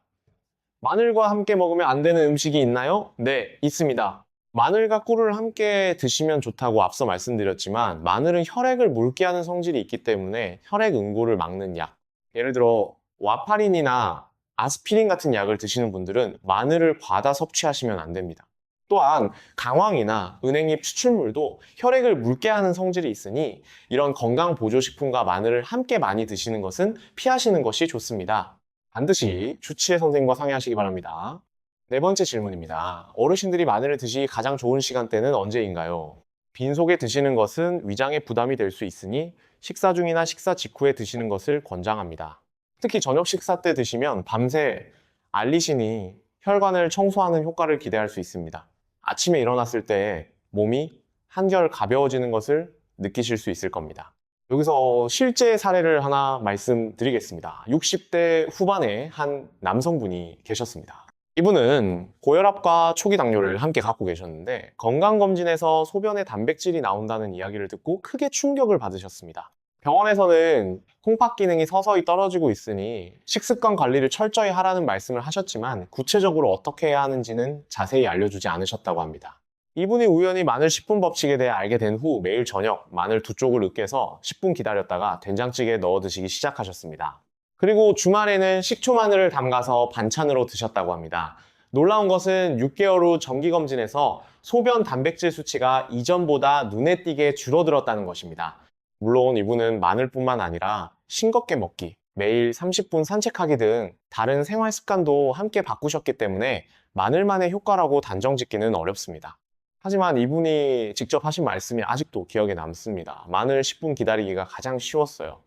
마늘과 함께 먹으면 안 되는 음식이 있나요? 네, 있습니다. 마늘과 꿀을 함께 드시면 좋다고 앞서 말씀드렸지만 마늘은 혈액을 묽게 하는 성질이 있기 때문에 혈액 응고를 막는 약, 예를 들어 와파린이나 아스피린 같은 약을 드시는 분들은 마늘을 과다 섭취하시면 안 됩니다. 또한 강황이나 은행잎 추출물도 혈액을 묽게 하는 성질이 있으니 이런 건강 보조식품과 마늘을 함께 많이 드시는 것은 피하시는 것이 좋습니다. 반드시 주치의 선생님과 상의하시기 바랍니다. 네 번째 질문입니다. 어르신들이 마늘을 드시기 가장 좋은 시간대는 언제인가요? 빈속에 드시는 것은 위장에 부담이 될 수 있으니 식사 중이나 식사 직후에 드시는 것을 권장합니다. 특히 저녁 식사 때 드시면 밤새 알리신이 혈관을 청소하는 효과를 기대할 수 있습니다. 아침에 일어났을 때 몸이 한결 가벼워지는 것을 느끼실 수 있을 겁니다. 여기서 실제 사례를 하나 말씀드리겠습니다. 60대 후반의 한 남성분이 계셨습니다. 이분은 고혈압과 초기 당뇨를 함께 갖고 계셨는데 건강검진에서 소변에 단백질이 나온다는 이야기를 듣고 크게 충격을 받으셨습니다. 병원에서는 콩팥 기능이 서서히 떨어지고 있으니 식습관 관리를 철저히 하라는 말씀을 하셨지만 구체적으로 어떻게 해야 하는지는 자세히 알려주지 않으셨다고 합니다. 이분이 우연히 마늘 10분 법칙에 대해 알게 된 후 매일 저녁 마늘 2쪽을 으깨서 10분 기다렸다가 된장찌개에 넣어 드시기 시작하셨습니다. 그리고 주말에는 식초 마늘을 담가서 반찬으로 드셨다고 합니다. 놀라운 것은 6개월 후 정기검진에서 소변 단백질 수치가 이전보다 눈에 띄게 줄어들었다는 것입니다. 물론 이분은 마늘뿐만 아니라 싱겁게 먹기, 매일 30분 산책하기 등 다른 생활 습관도 함께 바꾸셨기 때문에 마늘만의 효과라고 단정 짓기는 어렵습니다. 하지만 이분이 직접 하신 말씀이 아직도 기억에 남습니다. 마늘 10분 기다리기가 가장 쉬웠어요.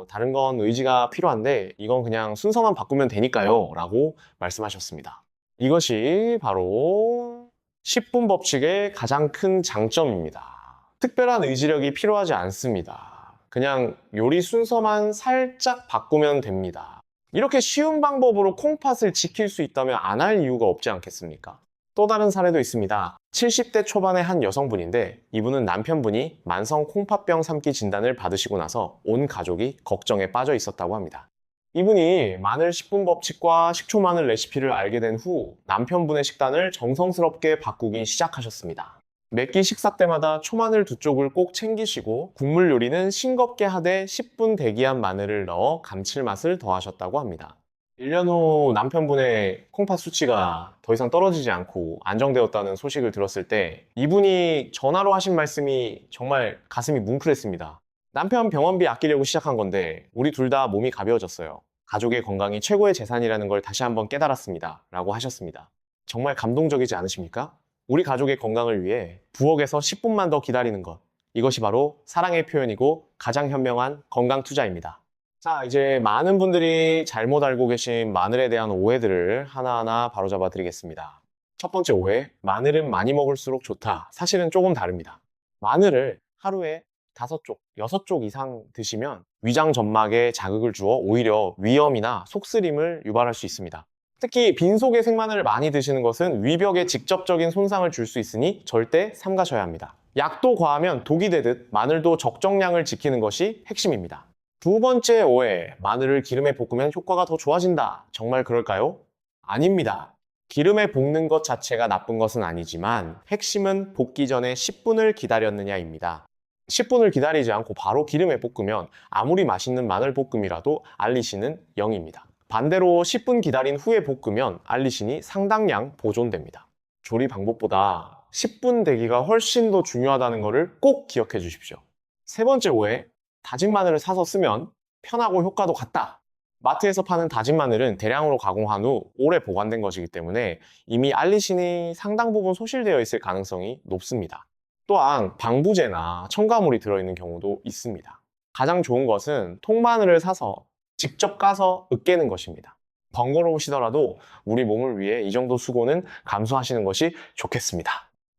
다른 건 의지가 필요한데 이건 그냥 순서만 바꾸면 되니까요 라고 말씀하셨습니다. 이것이 바로 10분 법칙의 가장 큰 장점입니다. 특별한 의지력이 필요하지 않습니다. 그냥 요리 순서만 살짝 바꾸면 됩니다. 이렇게 쉬운 방법으로 콩팥을 지킬 수 있다면 안 할 이유가 없지 않겠습니까? 또 다른 사례도 있습니다. 70대 초반의 한 여성분인데 이분은 남편분이 만성 콩팥병 3기 진단을 받으시고 나서 온 가족이 걱정에 빠져 있었다고 합니다. 이분이 마늘 10분 법칙과 식초 마늘 레시피를 알게 된 후 남편분의 식단을 정성스럽게 바꾸기 시작하셨습니다. 매끼 식사 때마다 초마늘 2쪽을 꼭 챙기시고 국물 요리는 싱겁게 하되 10분 대기한 마늘을 넣어 감칠맛을 더하셨다고 합니다. 1년 후 남편분의 콩팥 수치가 더 이상 떨어지지 않고 안정되었다는 소식을 들었을 때 이분이 전화로 하신 말씀이 정말 가슴이 뭉클했습니다. 남편 병원비 아끼려고 시작한 건데 우리 둘 다 몸이 가벼워졌어요. 가족의 건강이 최고의 재산이라는 걸 다시 한번 깨달았습니다. 라고 하셨습니다. 정말 감동적이지 않으십니까? 우리 가족의 건강을 위해 부엌에서 10분만 더 기다리는 것. 이것이 바로 사랑의 표현이고 가장 현명한 건강 투자입니다. 자, 이제 많은 분들이 잘못 알고 계신 마늘에 대한 오해들을 하나하나 바로잡아 드리겠습니다. 첫 번째 오해, 마늘은 많이 먹을수록 좋다. 사실은 조금 다릅니다. 마늘을 하루에 5쪽, 6쪽 이상 드시면 위장 점막에 자극을 주어 오히려 위염이나 속쓰림을 유발할 수 있습니다. 특히 빈속에 생마늘을 많이 드시는 것은 위벽에 직접적인 손상을 줄 수 있으니 절대 삼가셔야 합니다. 약도 과하면 독이 되듯 마늘도 적정량을 지키는 것이 핵심입니다. 두 번째 오해, 마늘을 기름에 볶으면 효과가 더 좋아진다. 정말 그럴까요? 아닙니다. 기름에 볶는 것 자체가 나쁜 것은 아니지만 핵심은 볶기 전에 10분을 기다렸느냐입니다. 10분을 기다리지 않고 바로 기름에 볶으면 아무리 맛있는 마늘 볶음이라도 알리신은 0입니다. 반대로 10분 기다린 후에 볶으면 알리신이 상당량 보존됩니다. 조리 방법보다 10분 대기가 훨씬 더 중요하다는 것을 꼭 기억해 주십시오. 세 번째 오해, 다진 마늘을 사서 쓰면 편하고 효과도 같다. 마트에서 파는 다진 마늘은 대량으로 가공한 후 오래 보관된 것이기 때문에 이미 알리신이 상당 부분 소실되어 있을 가능성이 높습니다. 또한 방부제나 첨가물이 들어있는 경우도 있습니다. 가장 좋은 것은 통마늘을 사서 직접 까서 으깨는 것입니다. 번거로우시더라도 우리 몸을 위해 이 정도 수고는 감수하시는 것이 좋겠습니다.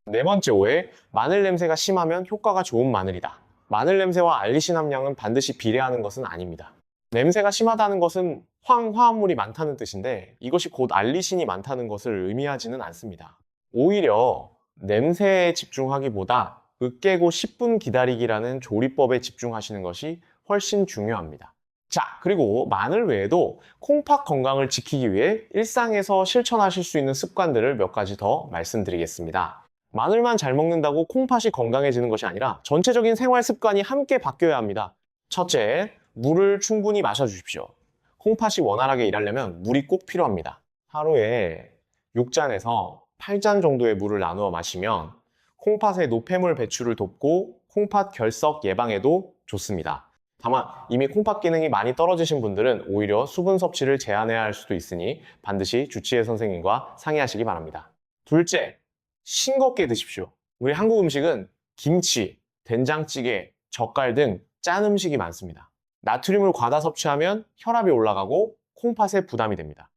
네 번째 오해, 마늘 냄새가 심하면 효과가 좋은 마늘이다. 마늘 냄새와 알리신 함량은 반드시 비례하는 것은 아닙니다. 냄새가 심하다는 것은 황화합물이 많다는 뜻인데 이것이 곧 알리신이 많다는 것을 의미하지는 않습니다. 오히려 냄새에 집중하기보다 으깨고 10분 기다리기라는 조리법에 집중하시는 것이 훨씬 중요합니다. 자, 그리고 마늘 외에도 콩팥 건강을 지키기 위해 일상에서 실천하실 수 있는 습관들을 몇 가지 더 말씀드리겠습니다. 마늘만 잘 먹는다고 콩팥이 건강해지는 것이 아니라 전체적인 생활 습관이 함께 바뀌어야 합니다. 첫째, 물을 충분히 마셔주십시오. 콩팥이 원활하게 일하려면 물이 꼭 필요합니다. 하루에 6잔에서 8잔 정도의 물을 나누어 마시면 콩팥의 노폐물 배출을 돕고 콩팥 결석 예방에도 좋습니다. 다만 이미 콩팥 기능이 많이 떨어지신 분들은 오히려 수분 섭취를 제한해야 할 수도 있으니 반드시 주치의 선생님과 상의하시기 바랍니다. 둘째, 싱겁게 드십시오. 우리 한국 음식은 김치, 된장찌개, 젓갈 등 짠 음식이 많습니다. 나트륨을 과다 섭취하면 혈압이 올라가고 콩팥에 부담이 됩니다.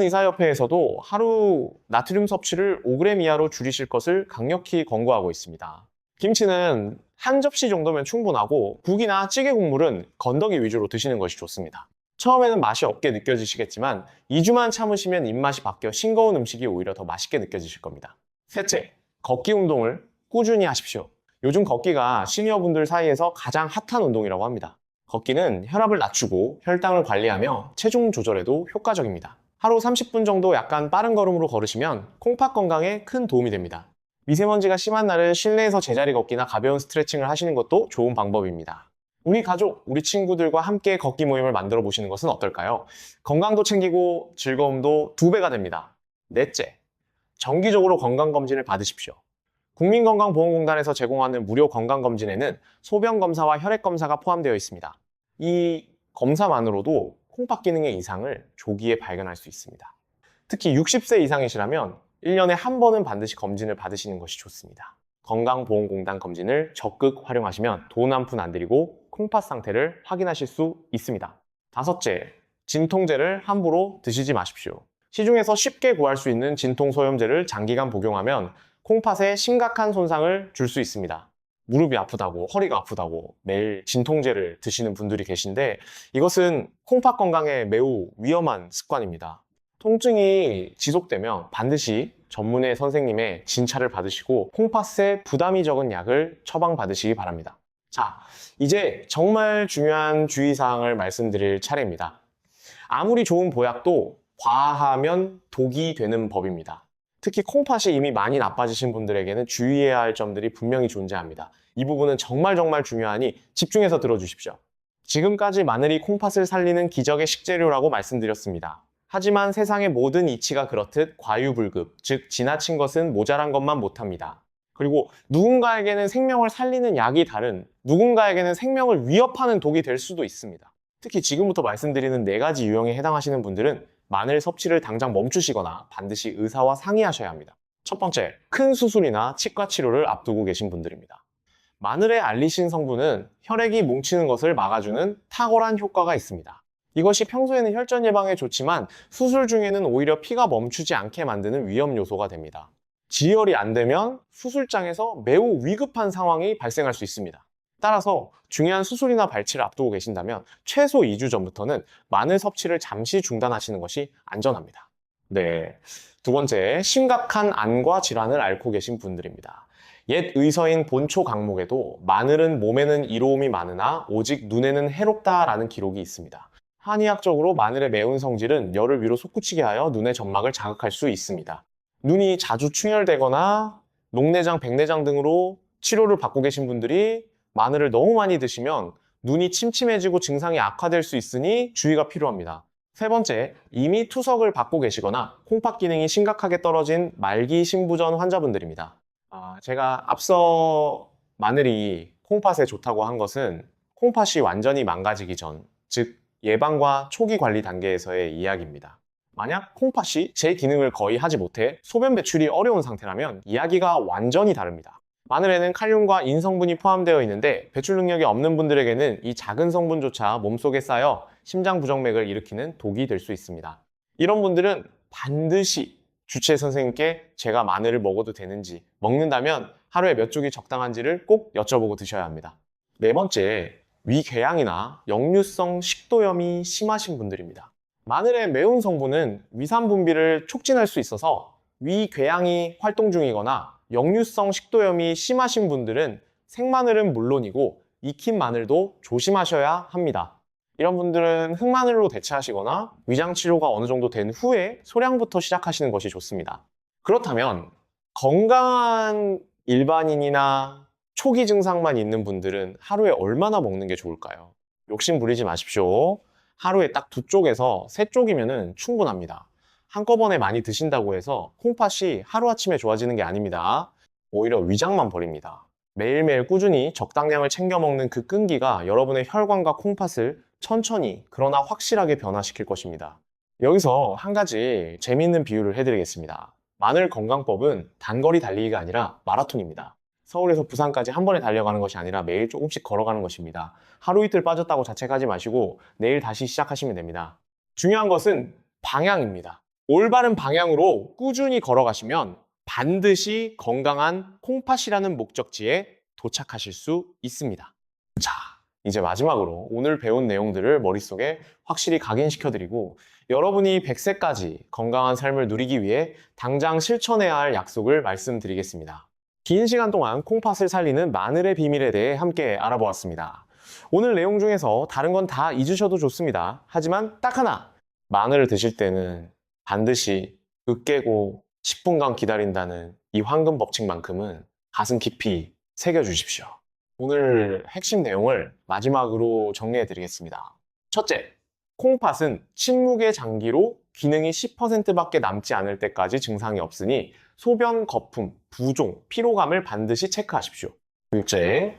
대한의사협회에서도 하루 나트륨 섭취를 5g 이하로 줄이실 것을 강력히 권고하고 있습니다. 김치는 한 접시 정도면 충분하고 국이나 찌개 국물은 건더기 위주로 드시는 것이 좋습니다. 처음에는 맛이 없게 느껴지시겠지만 2주만 참으시면 입맛이 바뀌어 싱거운 음식이 오히려 더 맛있게 느껴지실 겁니다. 셋째, 걷기 운동을 꾸준히 하십시오. 요즘 걷기가 시니어분들 사이에서 가장 핫한 운동이라고 합니다. 걷기는 혈압을 낮추고 혈당을 관리하며 체중 조절에도 효과적입니다. 하루 30분 정도 약간 빠른 걸음으로 걸으시면 콩팥 건강에 큰 도움이 됩니다. 미세먼지가 심한 날은 실내에서 제자리 걷기나 가벼운 스트레칭을 하시는 것도 좋은 방법입니다. 우리 가족, 우리 친구들과 함께 걷기 모임을 만들어 보시는 것은 어떨까요? 건강도 챙기고 즐거움도 2배가 됩니다. 넷째, 정기적으로 건강검진을 받으십시오. 국민건강보험공단에서 제공하는 무료 건강검진에는 소변검사와 혈액검사가 포함되어 있습니다. 이 검사만으로도 콩팥 기능의 이상을 조기에 발견할 수 있습니다. 특히 60세 이상이시라면 1년에 한 번은 반드시 검진을 받으시는 것이 좋습니다. 건강보험공단 검진을 적극 활용하시면 돈 한 푼 안 들이고 콩팥 상태를 확인하실 수 있습니다. 다섯째, 진통제를 함부로 드시지 마십시오. 시중에서 쉽게 구할 수 있는 진통소염제를 장기간 복용하면 콩팥에 심각한 손상을 줄 수 있습니다. 무릎이 아프다고, 허리가 아프다고 매일 진통제를 드시는 분들이 계신데 이것은 콩팥 건강에 매우 위험한 습관입니다. 통증이 지속되면 반드시 전문의 선생님의 진찰을 받으시고 콩팥에 부담이 적은 약을 처방받으시기 바랍니다. 자, 이제 정말 중요한 주의사항을 말씀드릴 차례입니다. 아무리 좋은 보약도 과하면 독이 되는 법입니다. 특히 콩팥이 이미 많이 나빠지신 분들에게는 주의해야 할 점들이 분명히 존재합니다. 이 부분은 정말 중요하니 집중해서 들어주십시오. 지금까지 마늘이 콩팥을 살리는 기적의 식재료라고 말씀드렸습니다. 하지만 세상의 모든 이치가 그렇듯 과유불급, 즉 지나친 것은 모자란 것만 못합니다. 그리고 누군가에게는 생명을 살리는 약이 다른 누군가에게는 생명을 위협하는 독이 될 수도 있습니다. 특히 지금부터 말씀드리는 4가지 유형에 해당하시는 분들은 마늘 섭취를 당장 멈추시거나 반드시 의사와 상의하셔야 합니다. 첫 번째, 큰 수술이나 치과 치료를 앞두고 계신 분들입니다. 마늘의 알리신 성분은 혈액이 뭉치는 것을 막아주는 탁월한 효과가 있습니다. 이것이 평소에는 혈전 예방에 좋지만 수술 중에는 오히려 피가 멈추지 않게 만드는 위험 요소가 됩니다. 지혈이 안 되면 수술장에서 매우 위급한 상황이 발생할 수 있습니다. 따라서 중요한 수술이나 발치를 앞두고 계신다면 최소 2주 전부터는 마늘 섭취를 잠시 중단하시는 것이 안전합니다. 네, 두 번째, 심각한 안과 질환을 앓고 계신 분들입니다. 옛 의서인 본초 강목에도 마늘은 몸에는 이로움이 많으나 오직 눈에는 해롭다라는 기록이 있습니다. 한의학적으로 마늘의 매운 성질은 열을 위로 솟구치게 하여 눈의 점막을 자극할 수 있습니다. 눈이 자주 충혈되거나 녹내장, 백내장 등으로 치료를 받고 계신 분들이 마늘을 너무 많이 드시면 눈이 침침해지고 증상이 악화될 수 있으니 주의가 필요합니다. 세 번째, 이미 투석을 받고 계시거나 콩팥 기능이 심각하게 떨어진 말기 신부전 환자분들입니다. 제가 앞서 마늘이 콩팥에 좋다고 한 것은 콩팥이 완전히 망가지기 전, 즉 예방과 초기 관리 단계에서의 이야기입니다. 만약 콩팥이 제 기능을 거의 하지 못해 소변 배출이 어려운 상태라면 이야기가 완전히 다릅니다. 마늘에는 칼륨과 인 성분이 포함되어 있는데 배출 능력이 없는 분들에게는 이 작은 성분조차 몸속에 쌓여 심장 부정맥을 일으키는 독이 될 수 있습니다. 이런 분들은 반드시 주치의 선생님께 제가 마늘을 먹어도 되는지, 먹는다면 하루에 몇 쪽이 적당한지를 꼭 여쭤보고 드셔야 합니다. 네 번째, 위궤양이나 역류성 식도염이 심하신 분들입니다. 마늘의 매운 성분은 위산 분비를 촉진할 수 있어서 위궤양이 활동 중이거나 역류성 식도염이 심하신 분들은 생마늘은 물론이고 익힌 마늘도 조심하셔야 합니다. 이런 분들은 흑마늘로 대체하시거나 위장 치료가 어느 정도 된 후에 소량부터 시작하시는 것이 좋습니다. 그렇다면 건강한 일반인이나 초기 증상만 있는 분들은 하루에 얼마나 먹는 게 좋을까요? 욕심 부리지 마십시오. 하루에 딱 2쪽에서 3쪽이면 충분합니다. 한꺼번에 많이 드신다고 해서 콩팥이 하루아침에 좋아지는 게 아닙니다. 오히려 위장만 버립니다. 매일매일 꾸준히 적당량을 챙겨 먹는 그 끈기가 여러분의 혈관과 콩팥을 천천히 그러나 확실하게 변화시킬 것입니다. 여기서 한 가지 재미있는 비유를 해드리겠습니다. 마늘 건강법은 단거리 달리기가 아니라 마라톤입니다. 서울에서 부산까지 한 번에 달려가는 것이 아니라 매일 조금씩 걸어가는 것입니다. 하루 이틀 빠졌다고 자책하지 마시고 내일 다시 시작하시면 됩니다. 중요한 것은 방향입니다. 올바른 방향으로 꾸준히 걸어가시면 반드시 건강한 콩팥이라는 목적지에 도착하실 수 있습니다. 자, 이제 마지막으로 오늘 배운 내용들을 머릿속에 확실히 각인시켜드리고 여러분이 100세까지 건강한 삶을 누리기 위해 당장 실천해야 할 약속을 말씀드리겠습니다. 긴 시간 동안 콩팥을 살리는 마늘의 비밀에 대해 함께 알아보았습니다. 오늘 내용 중에서 다른 건 다 잊으셔도 좋습니다. 하지만 딱 하나, 마늘을 드실 때는 반드시 으깨고 10분간 기다린다는 이 황금 법칙만큼은 가슴 깊이 새겨주십시오. 오늘 핵심 내용을 마지막으로 정리해 드리겠습니다. 첫째, 콩팥은 침묵의 장기로 기능이 10%밖에 남지 않을 때까지 증상이 없으니 소변 거품, 부종, 피로감을 반드시 체크하십시오. 둘째,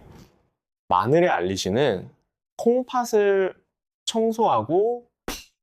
마늘의 알리신은 콩팥을 청소하고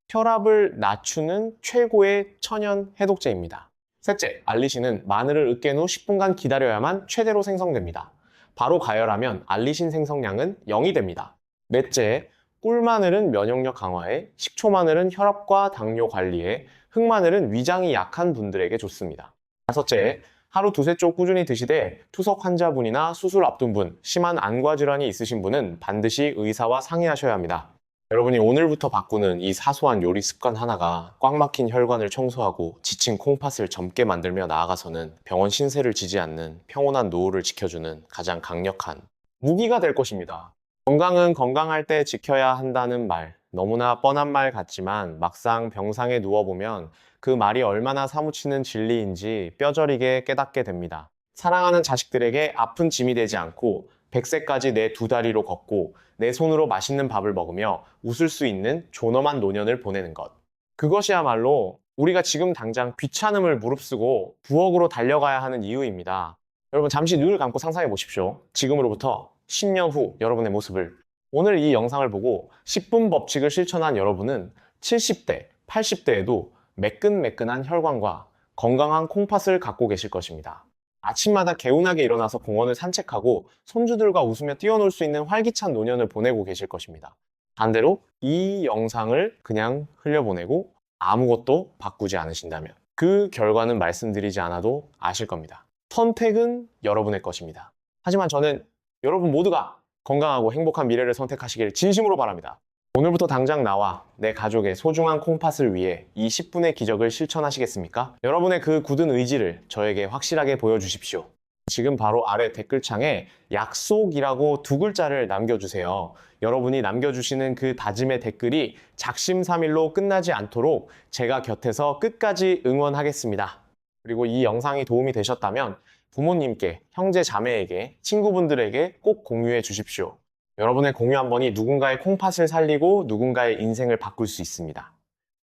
혈압을 낮추는 최고의 천연 해독제입니다. 셋째, 알리신은 마늘을 으깬 후 10분간 기다려야만 최대로 생성됩니다. 바로 가열하면 알리신 생성량은 0이 됩니다. 넷째, 꿀마늘은 면역력 강화에, 식초마늘은 혈압과 당뇨 관리에, 흑마늘은 위장이 약한 분들에게 좋습니다. 다섯째, 하루 2~3쪽 꾸준히 드시되 투석 환자분이나 수술 앞둔 분, 심한 안과 질환이 있으신 분은 반드시 의사와 상의하셔야 합니다. 여러분이 오늘부터 바꾸는 이 사소한 요리 습관 하나가 꽉 막힌 혈관을 청소하고 지친 콩팥을 젊게 만들며 나아가서는 병원 신세를 지지 않는 평온한 노후를 지켜주는 가장 강력한 무기가 될 것입니다. 건강은 건강할 때 지켜야 한다는 말, 너무나 뻔한 말 같지만 막상 병상에 누워보면 그 말이 얼마나 사무치는 진리인지 뼈저리게 깨닫게 됩니다. 사랑하는 자식들에게 아픈 짐이 되지 않고 100세까지 내 2다리로 걷고 내 손으로 맛있는 밥을 먹으며 웃을 수 있는 존엄한 노년을 보내는 것. 그것이야말로 우리가 지금 당장 귀찮음을 무릅쓰고 부엌으로 달려가야 하는 이유입니다. 여러분 잠시 눈을 감고 상상해 보십시오. 지금으로부터 10년 후 여러분의 모습을. 오늘 이 영상을 보고 10분 법칙을 실천한 여러분은 70대, 80대에도 매끈매끈한 혈관과 건강한 콩팥을 갖고 계실 것입니다. 아침마다 개운하게 일어나서 공원을 산책하고 손주들과 웃으며 뛰어놀 수 있는 활기찬 노년을 보내고 계실 것입니다. 반대로 이 영상을 그냥 흘려보내고 아무것도 바꾸지 않으신다면 그 결과는 말씀드리지 않아도 아실 겁니다. 선택은 여러분의 것입니다. 하지만 저는 여러분 모두가 건강하고 행복한 미래를 선택하시길 진심으로 바랍니다. 오늘부터 당장 나와 내 가족의 소중한 콩팥을 위해 이 10분의 기적을 실천하시겠습니까? 여러분의 그 굳은 의지를 저에게 확실하게 보여주십시오. 지금 바로 아래 댓글창에 약속이라고 2글자를 남겨주세요. 여러분이 남겨주시는 그 다짐의 댓글이 작심삼일로 끝나지 않도록 제가 곁에서 끝까지 응원하겠습니다. 그리고 이 영상이 도움이 되셨다면 부모님께, 형제 자매에게, 친구분들에게 꼭 공유해 주십시오. 여러분의 공유 한 번이 누군가의 콩팥을 살리고 누군가의 인생을 바꿀 수 있습니다.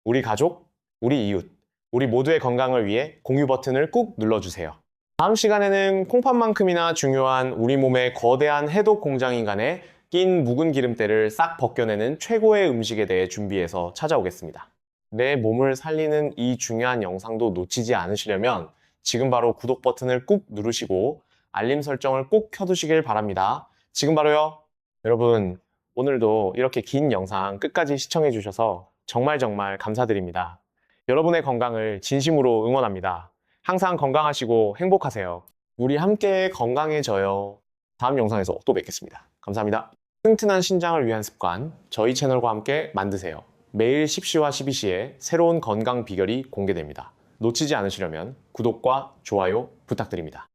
우리 가족, 우리 이웃, 우리 모두의 건강을 위해 공유 버튼을 꾹 눌러주세요. 다음 시간에는 콩팥만큼이나 중요한 우리 몸의 거대한 해독 공장인 간의 낀 묵은 기름때를 싹 벗겨내는 최고의 음식에 대해 준비해서 찾아오겠습니다. 내 몸을 살리는 이 중요한 영상도 놓치지 않으시려면 지금 바로 구독 버튼을 꾹 누르시고 알림 설정을 꼭 켜두시길 바랍니다. 지금 바로요. 여러분, 오늘도 이렇게 긴 영상 끝까지 시청해 주셔서 정말 감사드립니다. 여러분의 건강을 진심으로 응원합니다. 항상 건강하시고 행복하세요. 우리 함께 건강해져요. 다음 영상에서 또 뵙겠습니다. 감사합니다. 튼튼한 신장을 위한 습관, 저희 채널과 함께 만드세요. 매일 10시와 12시에 새로운 건강 비결이 공개됩니다. 놓치지 않으시려면 구독과 좋아요 부탁드립니다.